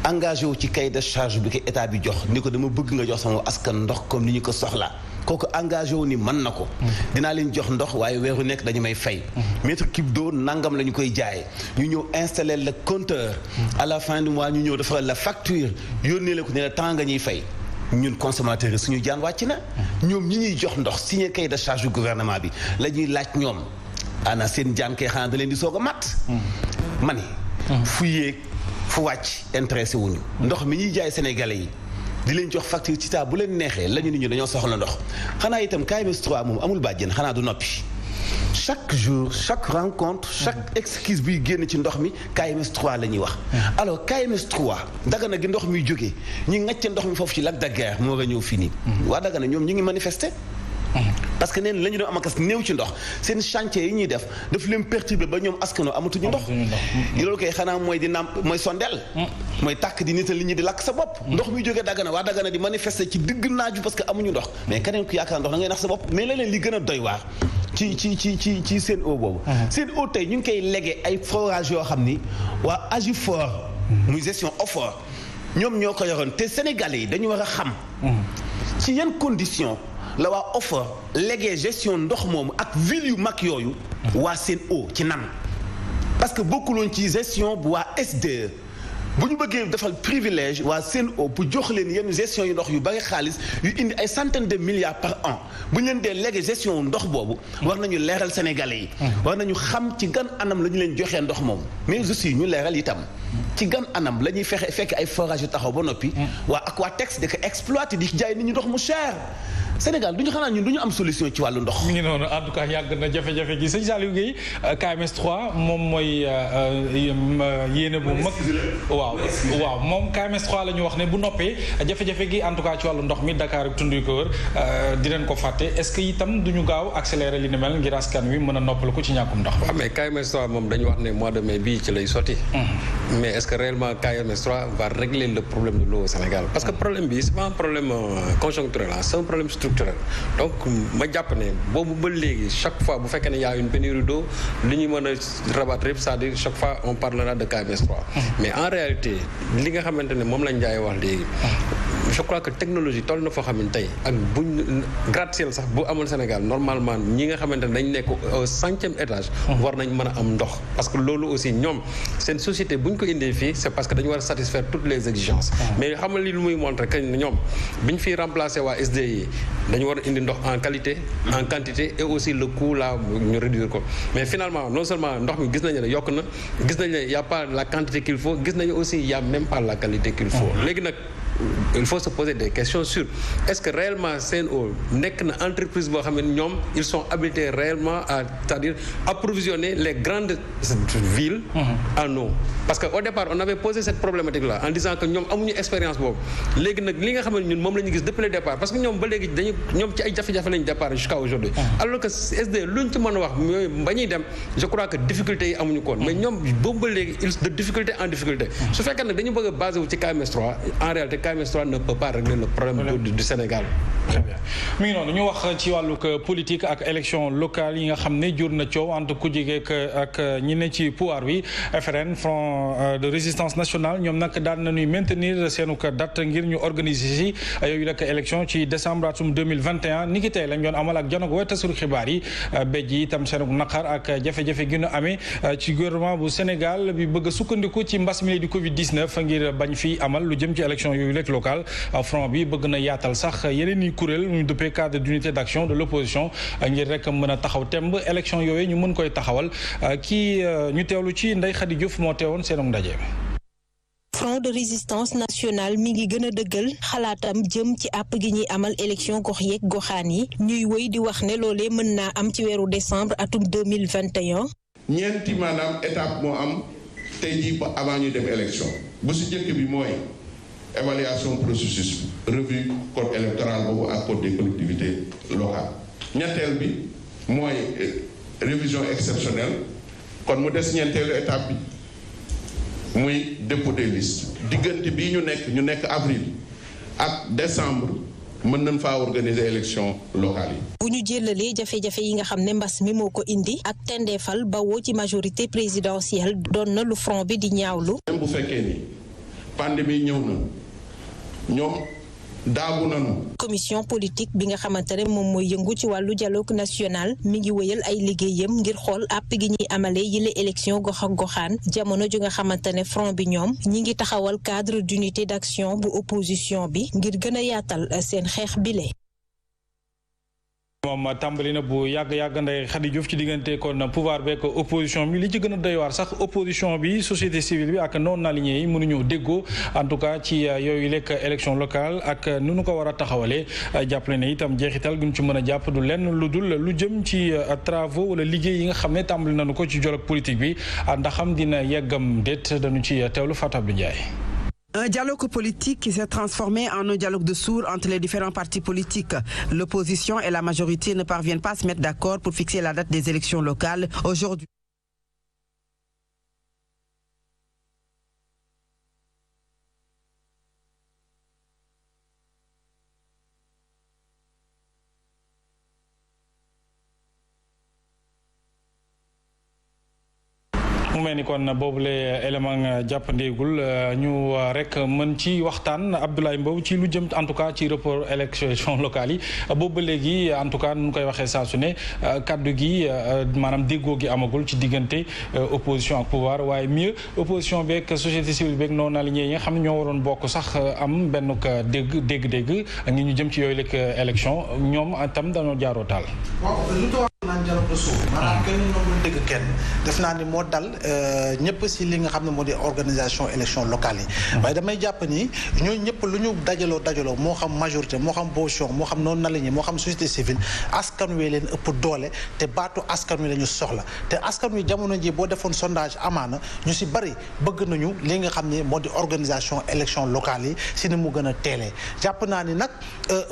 engagé wu ci cahier de charge bi ko état bi jox ni ko dama bëgg nga jox sama askan ndox comme ni ñu ko soxla kooku engagé wu ni mën na ko. dinaa leen jox ndox waaye weeru nekk dañu may fay. mètre cube d'eau nangam la ñu koy jaayee ñu ñëw installer le compteur. à la fin du mois ñu ñëw defaral la facture yónnee la ko ne la temps nga ñuy fay. ñun consommateurs yi suñu jaan wàcc na. ñoom ñi ñuy jox ndox signé cahier de charge du gouvernement bi la ñuy laaj ñoom ana seen jaan kay xanaa da leen di soog a mat. ma ne. fu yéeg fu wàcc intéressé wuñu ndox mi ñuy jaay sénégalais yi. di leen jox facture ci taa bu leen neexee la ñu nit ñu dañoo soxla ndox xanaa itam KMS 3 moom amul bàjjen xanaa du noppi chaque jour chaque rencontre chaque exquise buy génn ci ndox mi KMS 3 la ñuy wax. alors KMS 3 Dagana gi ndox miy jógee ñi ngacce ndox mi foofu ci lac de Guiers moo war a ñëw fii nii. waa Dagana ñoom ñu ngi manifester. parce que neen la ñu doon am akas néew ci ndox seen chantier yi ñuy def daf leen perturber ba ñoom askano amatuñu ndox loolu koy xanaa mooy di nàmp mooy sondeel mooy tàkk di nital li ñi di lakk sa bopp ndox muy jógee Dagana waa Dagana di manifester ci digg naaju parce que amuñu ndox mais keneen ku yaakaar ndox da ngay nax sa bopp mais leneen li gën a doy waar ci Sen'Eau boobu Sen'Eau tey ñu ngi koy légué ay forage yoo xam ni waa Agifor muy gestion offort ñoom ñoo ko yoroon te Sénégalais yi dañu war a xam ci yan condition la waa OFOR légué gestion ndox moomu ak ville yu mag yooyu waa Sen'Eau ci nan parce que bokkuloon ci gestion bu waa SDE bu ñu bëggee defal privilège waa Sen'Eau bu jox leen yenn gestion yu ndox yu bari xaalis yu indi ay centaines de milliards par an bu ñu leen dee légué gestion ndox boobu war nañu leeral Sénégalais yi war nañu xam ci gan anam la ñu leen joxee ndox moomu mais aussi ñu leeral itam ci gan anam la ñuy fekk ay forage yu taxaw ba noppi waa Aquatex di ko exploité di jaay nit ñi ndox mu cher Sénégal du ñu xanaa ñun du ñu am solution ci wàllu ndox. mi ngi noonu en tout cas yàgg na jafe-jafe gi sëñ Saliou Guèye KMS 3 moom mooy yéene bu mag. waaw moom KMS 3 la ñu wax ne bu noppee jafe-jafe gi en tout cas ci wàllu ndox mi Dakar ak tund yu ko wër dinañ ko fàtte est-ce que itam du ñu gaaw accélérer li ni mel ngir askan wi mën a noppal ko ci ñàkkum ndox. waaw mais KMS 3 moom dañu wax ne mois de mai bii ci lay sotti. mais est-ce que réellement KMS 3 va régler le problème de l'eau au Sénégal parce que problème bi c'est pas un problème conjoncturel c'est un problème structurel donc ma jàpp ne boobu ba léegi chaque fois bu fekkee ne y a une pénurie d'eau li ñu mën a rabattre c'est-à-dire chaque fois on parlera de KMS 3 mais en réalité li nga xamante ne moom lañ jaay wax léegi je crois que technologie toll na foo xam ne tey ak buñ gratte-ciel sax bu amul Sénégal normalement ñi nga xamante ne dañ nekk au 100e étage war nañ mën a am ndox parce que loolu aussi ñoom seen société buñ ko indee fii c'est parce que dañu war a satisfaire toutes les exigences mais xam nga li lu muy montré que ñoom biñ fiy remplacer waa SDE dañu war a indi ndox en qualité en quantité et aussi le coût là ñu réduire ko mais finalement non seulement ndox mi gis nañu ne yokk na gis nañu ne y a pas la quantité qu'il faut gis nañu aussi y a même pas la qualité qu'il faut léegi nag il faut se poser des questions sur est-ce que réellement Sen'Eau nekk na entreprise boo xam ne ñoom ils sont habilités réellement à c'est-à-dire approvisionner les grandes villes en eau parce que au départ on avait posé cette problématique là en disant que ñoom amuñu expérience boobu léegi nag li nga xam ne ñun moom la ñu gis depuis le départ parce que ñoom ba léegi dañu ñoom ci ay jafe-jafe lañu départ jusqu'à aujourd'hui alors que SD luñ ci mën a wax mooy ba ñuy dem je crois que difficultés yi amuñu koon mais ñoom boobu ba léegi de difficulté en difficulté su fekkee nag dañu bëgg a basé wu ci KMS 3 en réalité KMS 3 ne peut pas régler le problème du Sénégal. Très bien mi ngi noonu ñu wax ci wàllug politique ak élection locale yi nga xam ne jur na coow entre kujje ak ñi ne ci pouvoir bi FRN Front de Résistance Nationale ñoom nag daan nañuy maintenir seenu date ngir ñu organiser si yooyu nag élection ci décembre atum 2021 ni ki tey lañ doon amal ak janoog way tasuru xibaar yi béj yi itam seenu naqar ak jafe-jafe gi ñu amee ci gouvernement bu Sénégal bi bëgg a sukkandiku ci mbas mi di Covid-19 ngir bañ fi amal lu jëm ci élection yooyu rek local front bi bëgg na yaatal sax yeneen i kuréel ñu duppee cadre d'unité d'action de l'opposition ngir rek mën a taxaw temb élection yooyu ñu mën koy taxawal kii ñu teewlu ci Ndeye Khady Diouf moo teewoon seenum ndaje. Front de Résistance Nationale mi ngi gën a dëggal xalaatam jëm ci àpp gi ñuy amal élection gox yeeg goxaan yi ñuy wéy di wax ne loolee mën naa am ci weeru décembre atum 2021. ñeenti maanaam étape moo am tey jii ba avant ñu dem élection bu si njëkk bi mooy évaluation processus revue code électoral boobu ak code des collectivités locales ñetteel bi mooy révision exceptionnelle kon mu des ñeenteelu étape bi muy dépôt des listes diggante bii ñu nekk avril ak décembre mën nañ faa organiser élection locale yi. bu ñu jëlalee jafe-jafe yi nga xam ne mbas mi moo ko indi ak tendeefal bawoo ci majorité présidentielle doon na lu front bi di ñaawlu. même bu fekkee ni pandémie ñëw na ñoom daagu nañu. commission politique bi nga xamante ne moom mooy yëngu ci wàllu dialogue national mi ngi wéyal ay liggéeyam ngir xool àpp gi ñuy amalee yile élection gox ak goxaan jamono ju nga xamante ne front bi ñoom ñi ngi taxawal cadre d'unité d'action bu opposition bi ngir gën a yaatal seen xeex bile. moom tàmbali na bu yàgg Ndeye Khady Diouf ci diggante kon pouvoir beeg opposition bi li ci gën a doy waar sax opposition bi société civile bi ak non aligné yi mënuñoo déggoo en tout cas ci yooyu lekk élection locale ak nu nu ko war a taxawalee jàppale ne itam jeexital gi ñu ci mën a jàpp du lenn lu dul lu jëm ci travaux wala liggéey yi nga xam ne tàmbali nañu ko ci dialogue politique bi ndaxam dina yeggam déet dañu ci teewlu Fatou Abdou Ndiaye. Un dialogue politique qui s'est transformé en un dialogue de sourds entre les différents partis politiques. L'opposition et la majorité ne parviennent pas à se mettre d'accord pour fixer la date des élections locales aujourd'hui. mu mel ni kon boobule élément jàppandeegul ñu rek mën ci waxtaan Abdoulaye Mbow ci lu jëm en tout cas ci report élection locale yi boobu ba léegi en tout cas nu koy waxee saa su ne kaddu gi maanaam déggoo gi amagul ci diggante opposition ak pouvoir waaye mieux opposition beeg société civile beeg non aligné yi nga xam ne ñoo waroon bokk sax am benn dégg-dégg ngi ñu jëm ci yooyu lekk élection ñoom itam dañoo jaaroo taal. naan dialogue de sourds maanaam kenn ñoom dégg kenn def naa ni moo dal ñëpp si li nga xam ne moo di organisation élection locale yi waaye damay jàpp ni ñooñu ñëpp lu ñu dajaloo moo xam majorité moo xam opposition moo xam non aligné moo xam société civile askan wi leen ëpp doole te baatu askan wi la ñu soxla te askan wi jamono ji boo defoon sondage amaana ñu si bëri bëgg nañu li nga xam ne moo di organisation élection locale yi si ni mu gën a teelee jàpp naa ni nag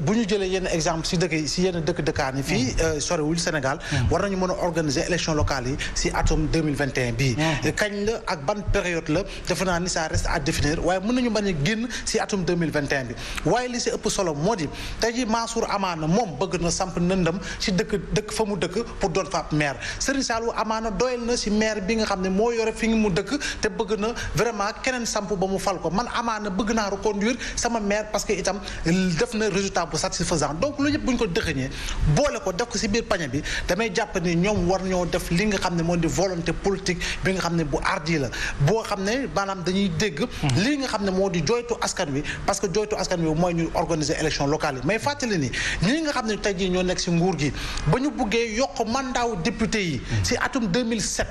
bu ñu jëlee yenn exemple si dëkk yi si yenn dëkkaan yi fii sorewul Sénégal war nañu mën a organiser élection locale yi si atum 2021 bii kañ la ak ban période la defe naa ni ça reste à définir waaye mën nañu bañ a génn si atum 2021 bi waaye li si ëpp solo moo di tey ji Mansour Amaana moom bëgg na samp nëndam si dëkk fa mu dëkk pour doon fa ab maire Serigne Saliou Amaana doyal na si maire bi nga xam ne moo yore fi mu dëkk te bëgg na vraiment keneen samp ba mu fal ko man Amaana bëgg naa reconduire sama maire parce que itam def na résultat bu satisfaisant donc loolu yëpp bu ñu ko dëxëñee boole ko def ko si biir pañe bi damay jàpp ni ñoom war ñoo def li nga xam ne moo di volonté politique bi nga xam ne bu ardi la boo xam ne maanaam dañuy dégg li nga xam ne moo di jooytu askan wi parce que jooytu askan wi mooy ñu organiser élection locale yi mais fàttali ni ñi nga xam ne tey jii ñoo nekk si nguur gi ba ñu buggee yokk mandaawu député yi si atum 2007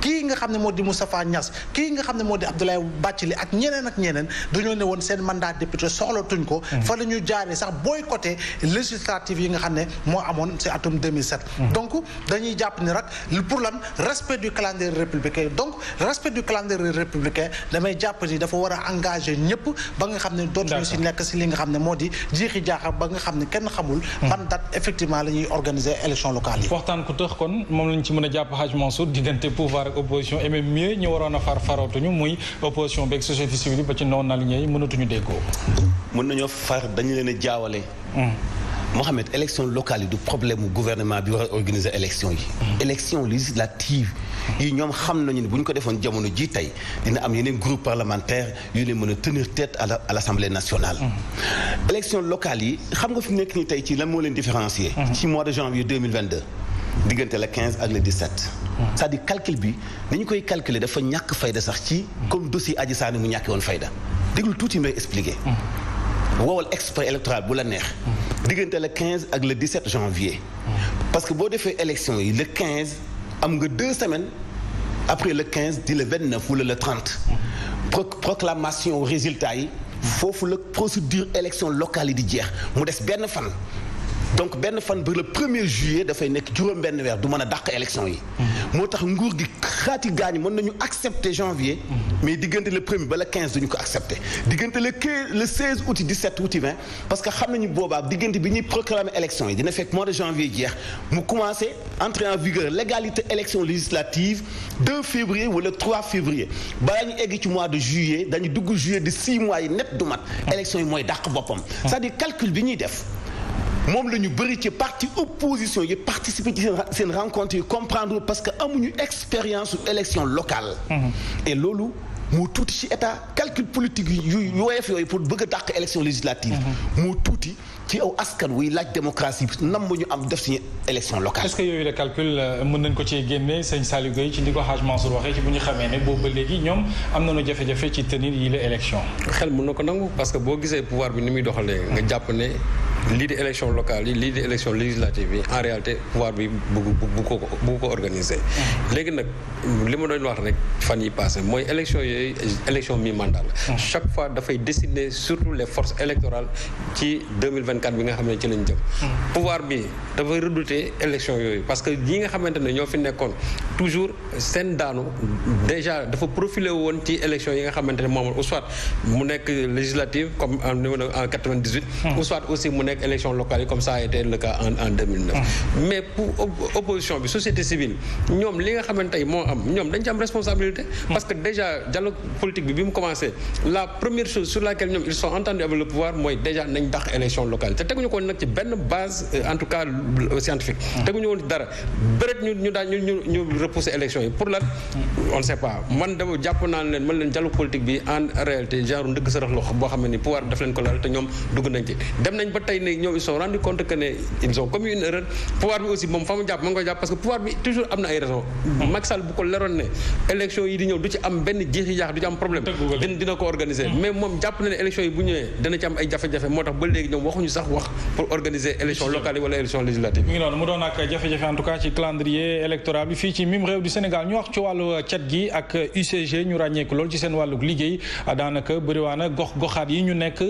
kii nga xam ne moo di Moustapha Niass kii nga xam ne moo di Abdoulaye Bathily ak ñeneen dañoo ne woon seen mandat député soxlatuñ ko fa la ñu jaaree sax boycotté législative yi nga xam ne moo amoon si atum 2007 donc dañuy jàpp ni rek pour lan respect du calendrier républicain donc respect du calendrier républicain damay jàpp ni dafa war a engagé ñëpp ba nga xam ne dootuñu si nekk si li nga xam ne moo di jiixi jaaxa ba nga xam ne kenn xamul ban date effectivement la ñuy organiser élection locale yi waxtaan ku tëx kon moom lañ ci mën a jàpp Hadj Mansour diggante pouvoir ak opposition et même mieux ñu waroon a faratuñu muy opposition beeg société civile ba ci non aligné yi mënatuñu déggoo mën nañoo far dañu leen a jaawale Mohamed élection locale yi du problème mu gouvernement bi war a organiser élection yi élection législative yi ñoom xam nañu ne bu ñu ko defoon jamono ji tey dina am yeneen groupe parlementaire yu leen mën a tenir tête à l'Assemblée nationale élection locale yi xam nga fi nekk nii tey ci lan moo leen différencier ci mois de janvier 2022 diggante le 15 ak le 17 c'est-à-dire calcul bi dañu koy calculer dafa ñàkk fayda sax ci comme dossier Adji Sarr mu ñàkkee woon fayda déglu tuuti may expliquer woowal expert électoral bu la neex diggante le 15 ak le 17 janvier parce que boo defee élection yi le 15 am nga 2 semaines après le 15 di le 29 wala le 30 proclamation résultat yi foofu la procédure élection locale yi di jeex mu des benn fan donc benn fan ba le 1er juillet dafay nekk juróom benn weer du mën a dàq élection yi moo tax nguur gi xaati gaañi mën nañu accepter janvier mais diggante le 1er ba le 15 duñu ko accepter diggante le 16 août 17 août 20 parce que xam nañu boobaa diggante bi ñuy proclamer élection yi dina fekk mois de janvier jeex mu commencé entrer en vigueur légalité élection législative 2 février wala 3 février balaa ñu egg ci mois de juillet dañu dugg juillet de 6 mois yi net du mat élection yi mooy dàq boppam c'est-à-dire calcul bi ñuy def moom la ñu bëri ci parti opposition yi participer ci seen rencontre yi comprendre parce que amuñu expérience su élection locale et loolu moo tuuti ci état calcul politique yu woyof yooyu pour bëgg a dàq élection législative moo tuuti ci aw askan wuy laaj démocratie nam ñu am def ci élection locale. est-ce que yooyu le calcul mën nañ ko cee génne sëñ Saliou Gueye ci li ko Hadj Mansour waxee ci bu ñu xamee ne boobu ba léegi ñoom am nañu jafe-jafe ci tenir yi la élection xel mën na ko nangu parce que boo gisee pouvoir bi ni muy doxalee nga jàpp ne lii di élection locale yi lii di élection législative yi en réalité pouvoir bi bu ko organiser léegi nag li ma doon wax rek fan yi passé mooy élection yooyu élection mi-mandat la chaque fois dafay décider surtout les forces électorales ci 2024 bi nga xam ne ci lañ jëm pouvoir bi dafay redouter élection yooyu parce que ñi nga xamante ne ñoo fi nekkoon toujours seen daanu déjà dafa profilé woon ci élection yi nga xamante ne moom ou soit mu nekk législative comme en 98 ou soit aussi mu nekk élection locale yi comme ça a été le cas en 2009 mais pour opposition bi société civile ñoom li nga xamante tey moo am ñoom dañ ci am responsabilité parce que déjà dialogue politique bi mu commencé la première chose sur laquelle ñoom ils sont entendus avec le pouvoir mooy déjà nañ dàq élection locale te teguñu ko nag ci benn base en tout cas scientifique teguñu woon ci dara bëret ñu repousser élection yi pour lan on ne sait pas man dama jàpp naa leen man leen dialogue politique bi en réalité genre ndëgg sërëx loxo boo xam ne ni pouvoir bi daf leen ko lal te ñoom dugg nañ ci dem nañ ba tey ne ñoom ils sont rendu compte que ne ils ont commis une erreur pouvoir bi aussi moom fa mu jàpp ma ngi koy jàpp parce que pouvoir bi toujours am na ay raison Macky Sall bu ko leroon ne élection yi di ñëw du ci am benn jeexi jaax du ci am problème dina ko organiser mais moom jàpp na ne élection yi bu ñëwee dana ci am ay jafe-jafe moo tax ba léegi ñoom waxuñu sax wax pour organiser élection locale yi wala élection législative législatives. mi ngi noonu mu doon ak jafe-jafe en tout cas ci calendrier électoral bi fii ci mim réew du Sénégal ñu wax ci wàllu cet gi ak UCG ñu ràññeeku lool ci seen wàllu liggéey daanaka bëriwaana gox-goxaat yi ñu nekk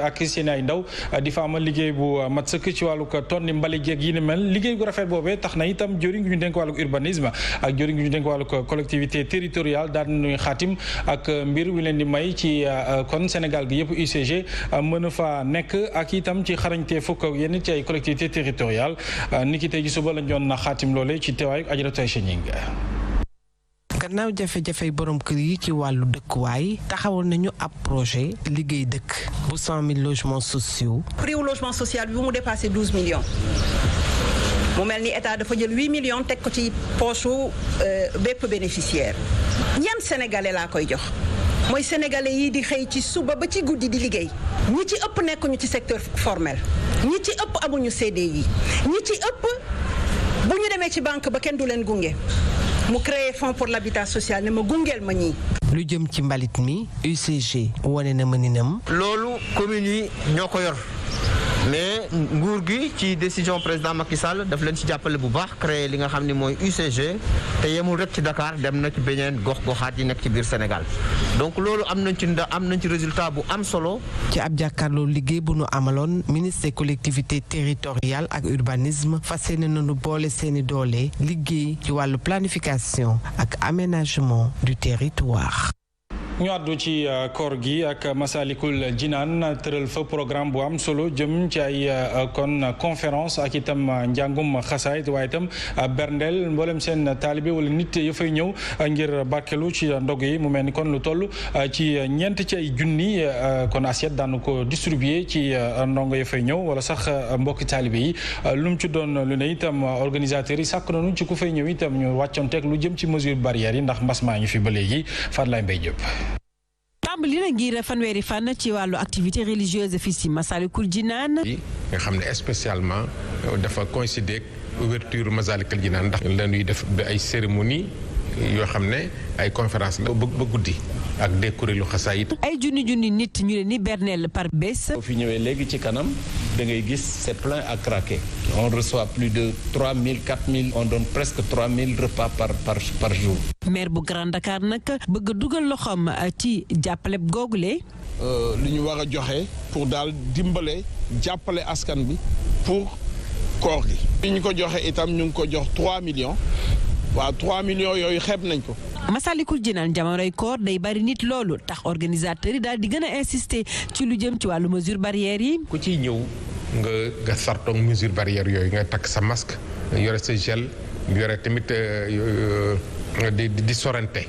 ak seen ay ndaw di fa amal liggéey bu mat sëkk ci wàllu tonni mbali jeeg yi ni mel liggéey gu rafet boobee tax na itam jëriñ ñu dénk wàllu urbanisme ak jëriñ ñu dénk wàllu collectivité territoriale daal nañuy xaatim ak mbir wi leen di may ci kon Sénégal gi yëpp UCG mën a fa nekk ak itam ci xarañte fukk yenn ci ay collectivité territoriale ni ki tey ji suba lañ doon xaatim loole ci teewaayu Ajaratu Aysa Ñing. gannaaw jafe-jafey borom kër yi ci wàllu dëkkuwaay taxawal nañu ab projet liggéey dëkk bu 100 000 logements sociaux. prix wu logement social bi bu mu dépassé 12 millions mu mel ni état dafa jël 8 millions teg ko ci poche bépp bénéficiaire ñan sénégalais laa koy jox mooy sénégalais yi di xëy ci suba ba ci guddi di liggéey ñi ci ëpp nekkuñu ci secteur formel ñi ci ëpp amuñu CDI ñi ci ëpp bu ñu demee ci banque ba kenn du leen gunge. mu créé fonds pour l'habitat social ne ma gungeel ma ñii. lu jëm ci mbalit mi UCG wane na mëninam. loolu communes yi ñoo ko yor mais nguur gi ci décision président Macky Sall daf leen ci jàppale bu baax créé li nga xam ne mooy UCG te yemul rek ci Dakar dem na ci beneen gox-goxaat yi nekk ci biir Sénégal donc loolu am nañ ci résultat bu am solo. ci ab jàkkaarloo liggéey bu nu amaloon ministre des collectivités territoriales ak urbanisme fas yéene nañu boole seeni doole liggéey ci wàllu planification ak aménagement du territoire. ñu àddu ci koor gi ak Masalikul Jinaan tëral fa programme bu am solo jëm ci ay kon conférence ak itam njàngum xasaayit waaye itam berndeel mboolem seen taalibe wala nit ya fay ñëw ngir barkelu ci ndog yi mu mel ni kon lu toll ci ñeent ci ay junni kon assiette daanu ko distribuer ci ndongo ya fay ñëw wala sax mbokki taalibe yi lu mu ci doon lu ne itam organisateurs yi sàkk nañu ci ku fay ñëw itam ñu wàccoonteeg lu jëm ci mesure barrières yi ndax mbas maa ñu fi ba léegi Fadlaye Mbaye Diop. tàmbali na ngir fanweeri fan ci wàllu activité religieuse fii ci Masalikul Jinaan nga xam ne spécialement dafa coïncider ouverture Masalikul Jinaan ndax lañuy def ay cérémonie yoo xam ne ay conférence la ba guddi ak des kuréelu xasaayit ay junni nit ñu leen ni berneel par bés. boo fi ñëwee léegi ci kanam da ngay gis c'est plein à craquer on reçoit plus de 3000 4000 on donne presque 3000 repas par jour. maire bu Grand Dakar nag bëgg dugal loxoom ci jàppale googule. li ñu war a joxe pour daal dimbale jàppale askan bi pour koor gi. li ñu ko joxe itam ñu ngi ko jox 3 millions. waaw 3 millions yooyu xeeb nañ ko. Masalikul Jinaan jamonoy koor day bari nit loolu tax organisateurs yi daal di gën a insister ci lu jëm ci wàllu mesure barrière yi. ku ciy ñëw nga sartoog mesure barrière yooyu nga takk sa masque yore sa gel yore tamit di sorante.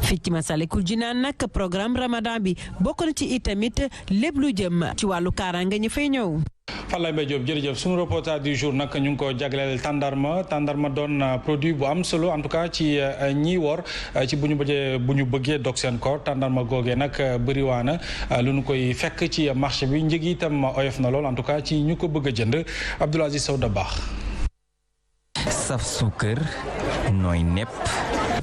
fii ci Masalikul Jinaan nag programme Ramadan bi bokk na ci itamit lépp lu jëm ci wàllu kaaraange ñu fay ñëw. Falaye Mbaye Diop jërëjëf sunu reportage du jour nag ñu ngi ko jagleel tàndarma doon produit bu am solo en tout cas ci ñi woor ci bu ñu bëggee dog seen koor tàndarma googee nag bëriwaana lu ñu koy fekk ci marché bi njëg itam oyof na lool en tout cas ci ñu ko bëgg a jënd Abdoul Aziz Sow da baax. saf suukar nooy nepp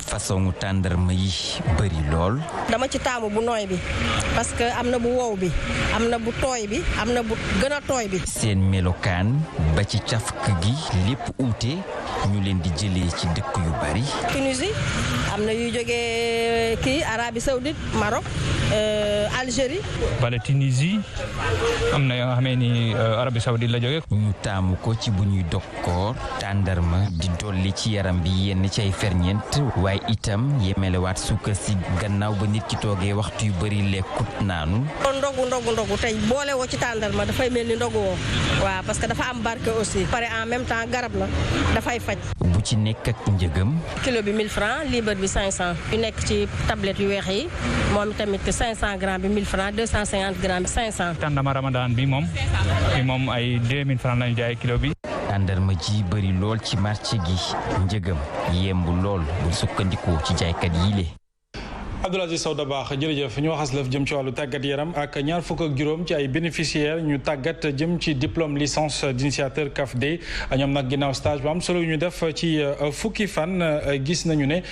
façon tàndarma yi bëri lool. dama ci taamu bu nooy bi parce que am na bu wow bi am na bu tooy bi am na bu gën a tooy bi. seen melokaan ba ci cafk gi lépp uute ñu leen di jëlee ci dëkk yu bari. Tunisie am na yuy jógee kii Arabie Saoudite Maroc Algérie. wala Tunisie am na yoo xamee ni Arabie Saoudite la jógee. ñu taamu ko ci bu ñuy dog koor tàndarma di dolli ci yaram bi yenn ci ay ferñeent waaye itam yemelewaat suukar si gannaaw ba nit ki toogee waxtu yu bari lekkut naanu. ndogu tey boole woo ci tàndarma dafay mel ni ndogu woo waaw parce que dafa am barke aussi pare en même temps garab la dafay faj. bu ci nekk ak njëgam. kilo bi 1000 francs libre bi 500 yu nekk ci tablette yu weex yi moom tamit 500 grammes bi 1000 francs 250 grammes bi 500. tàndarma Ramadan bi moom ay 2000 francs lañu jaay kilo bi. tàndarma ji bëri lool ci marché gi njëgam yemb lool bu sukkandikoo ci jaaykat yi le Abdoul Aziz Sow Dabakh jërëjëf ñu waxas lëf jëm ci wàllu tàggat yaram ak ñaar fukk ak juróom ci ay bénéficiaires ñu tàggat jëm ci diplôme licence d'initiateur CAFD ñoom nag ginnaaw stage bu am solo yu ñu def ci fukki fan gis nañu ne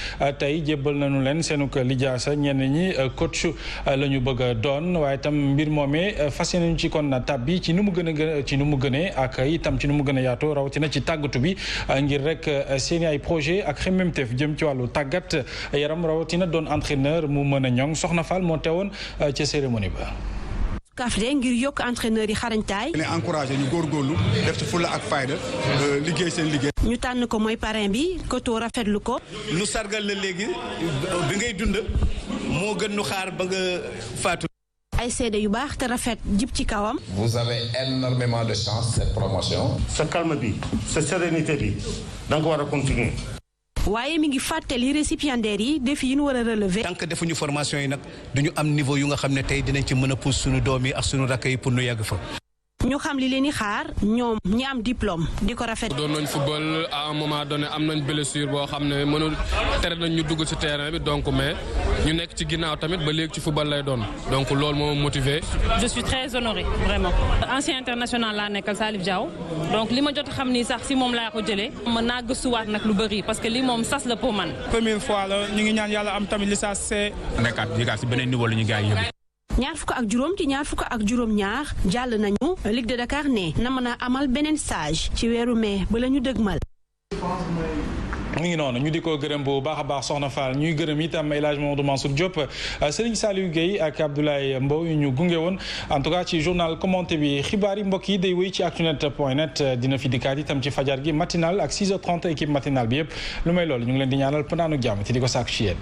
tey jébbal nañu leen seenuk lijaasa ñenn ñi coach la ñu bëgg a doon waaye itam mbir moomee fas yéene nañu ci kon tabbi ci nu mu gënee ak itam ci nu mu gën a yaatoo rawatina ci tàggatu bi ngir rek seeni ay projet ak xemmemteef jëm ci wàllu tàggat yaram rawatina doon entraîneur mu mën a ñoŋ Soxna Fall moo teewoon ca cérémonie ba. CAFD ngir yokk entraîneur yi xarañtaay. ne encouragé ñu góorgóorlu def ci fulla ak fayda liggéey seen liggéey. ñu tànn ko mooy parrain bi Koto rafetlu ko. nu sargal la léegi bi ngay dund moo gën nu xaar ba nga faatu. ay seede yu baax te rafet jib ci kawam. Vous avez énormément de chance cette promotion. sa calme bi sa sérénité bi da nga ko war a continuer. waaye mi ngi fàttali récipiendaires yi défi yi ñu war a relever. tant que defuñu formation yi nag duñu am niveau yu nga xam ne tey dinañ ci mën a pousse suñu doom yi ak suñu rakk yi pour nu yàgg fa. ñu xam li leen di xaar ñoom ñi am diplôme di ko rafet. doon nañ football à un moment donné am nañ blessure boo xam ne mënul tere nañ ñu dugg ci terrain bi donc mais ñu nekk ci ginnaaw tamit ba léegi ci football lay doon donc loolu moo motivé. je suis très honorée vraiment. ancien international laa nekkal Salif Diaw donc li ma jot a xam ni sax si moom laa ko jëlee. mën naa gëstuwaat nag lu bëri parce que li moom sas la pour man. première fois la ñu ngi ñaan yàlla am tamit licence C. nekkaat jigaat si beneen niveau la ñu gars yi yëpp. ñaar fukk ak juróom ci ñaar fukk ak juróom ñaar jàll nañu Ligue de Dakar ne na mën a amal beneen stage ci weeru mai ba la ñu dëgmal. mu ngi noonu ñu di ko gërëm bu baax a baax Soxna Fall ñuy gërëm itam El Hadj Mamadou Mansour Diop Serigne Saliou Gueye ak Abdoulaye Mbow yu ñu gunge woon en tout cas ci journal commenté bi xibaar yi mbokk yi day wéy ci actunet.net dina fi dikkaat itam ci fajar gi matinal ak 6h30 équipe matinal bi yëpp lu may loolu ñu ngi leen di ñaanal pënaanu jàmm te di ko sàkku ci yéen.